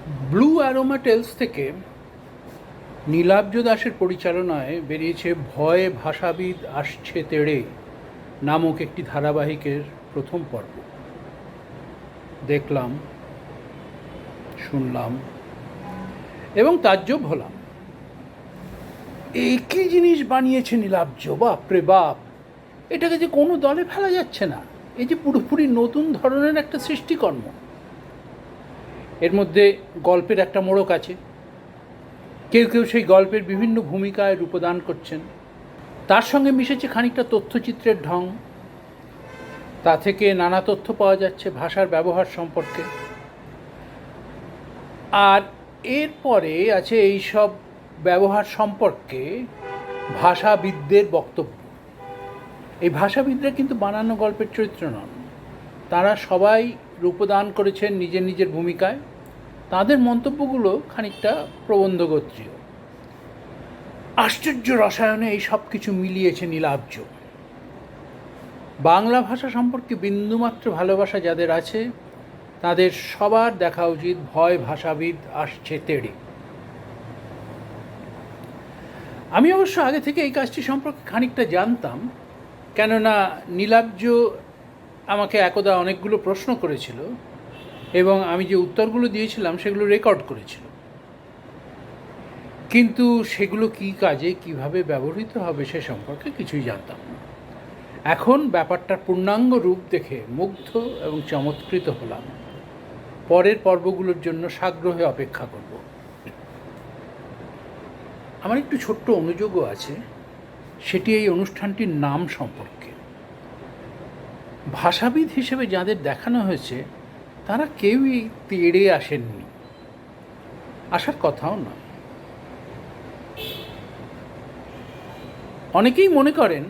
Blue aroma tales থেকে নীলাব্জ দাসের পরিচালনায় বেরিয়েছে ভয় ভাষাবিদ আসছে তেড়ে নামক একটি ধারাবাহিকের প্রথম পর্ব। দেখলাম, শুনলাম এবং তাজ্জব হলাম। একই জিনিস বানিয়েছে নীলাব্জ, বাপরে বাপ! এটাকে যে কোনো দলে ফেলা যাচ্ছে না। এই যে পুরোপুরি নতুন ধরনের একটা সৃষ্টিকর্ম। এর মধ্যে গল্পের একটা মোড়ক আছে, কেউ কেউ সেই গল্পের বিভিন্ন ভূমিকায় রূপদান করছেন। তার সঙ্গে মিশেছে খানিকটা তথ্যচিত্রের ঢং। তা থেকে নানা তথ্য পাওয়া যাচ্ছে ভাষার ব্যবহার সম্পর্কে। আর এরপরে আছে এই সব ব্যবহার সম্পর্কে ভাষাবিদদের বক্তব্য। এই ভাষাবিদরা কিন্তু বানানো গল্পের চরিত্র নন, তারা সবাই রূপদান করেছেন নিজের নিজের ভূমিকায়। তাদের মন্তব্যগুলো খানিকটা প্রবন্ধগোত্রীয়। আশ্চর্য রসায়নে এই সব কিছু মিলিয়েছে নীলাব্জ। বাংলা ভাষা সম্পর্কে বিন্দুমাত্র ভালোবাসা যাদের আছে তাদের সবার দেখা উচিত ভয় ভাষাবিদ আসছে তেড়ে। আমি অবশ্য আগে থেকে এই কাজটি সম্পর্কে খানিকটা জানতাম, কেননা নীলাব্জ আমাকে একদা অনেকগুলো প্রশ্ন করেছিল এবং আমি যে উত্তরগুলো দিয়েছিলাম সেগুলো রেকর্ড করেছিল। কিন্তু সেগুলো কী কাজে কিভাবে ব্যবহৃত হবে সে সম্পর্কে কিছুই জানতাম না। এখন ব্যাপারটার পূর্ণাঙ্গ রূপ দেখে মুগ্ধ এবং চমৎকৃত হলাম। পরের পর্বগুলোর জন্য সাগ্রহে অপেক্ষা করব। আমার একটু ছোট্ট অনুযোগও আছে, সেটি এই অনুষ্ঠানটির নাম সম্পর্কে। ভাষাবিদ হিসেবে যাদের দেখানো হয়েছে তারা কেউই তেড়ে আসেননি, আসার কথাও নয়। অনেকেই মনে করেন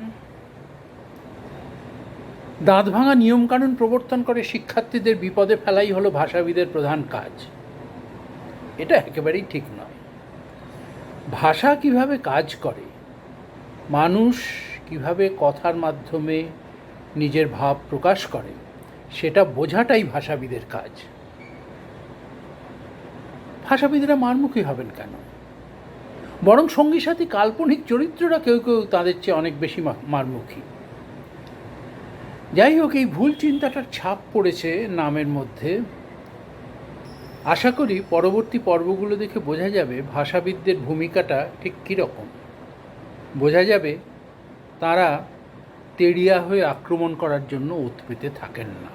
দাঁত ভাঙা নিয়মকানুন প্রবর্তন করে শিক্ষার্থীদের বিপদে ফেলাই হলো ভাষাবিদের প্রধান কাজ। এটা একেবারেই ঠিক নয়। ভাষা কিভাবে কাজ করে, মানুষ কিভাবে কথার মাধ্যমে নিজের ভাব প্রকাশ করে, সেটা বোঝাটাই ভাষাবিদের কাজ। ভাষাবিদরা মারমুখী হবেন কেন? বরং সঙ্গী সাথী কাল্পনিক চরিত্ররা কেউ কেউ তাদের চেয়ে অনেক বেশি মারমুখী। যাই হোক, এই ভুল চিন্তাটার ছাপ পড়েছে নামের মধ্যে। আশা করি পরবর্তী পর্বগুলো দেখে বোঝা যাবে ভাষাবিদদের ভূমিকাটা ঠিক কীরকম। বোঝা যাবে তারা তেড়িয়া হয়ে আক্রমণ করার জন্য ওত পেতে থাকেন না।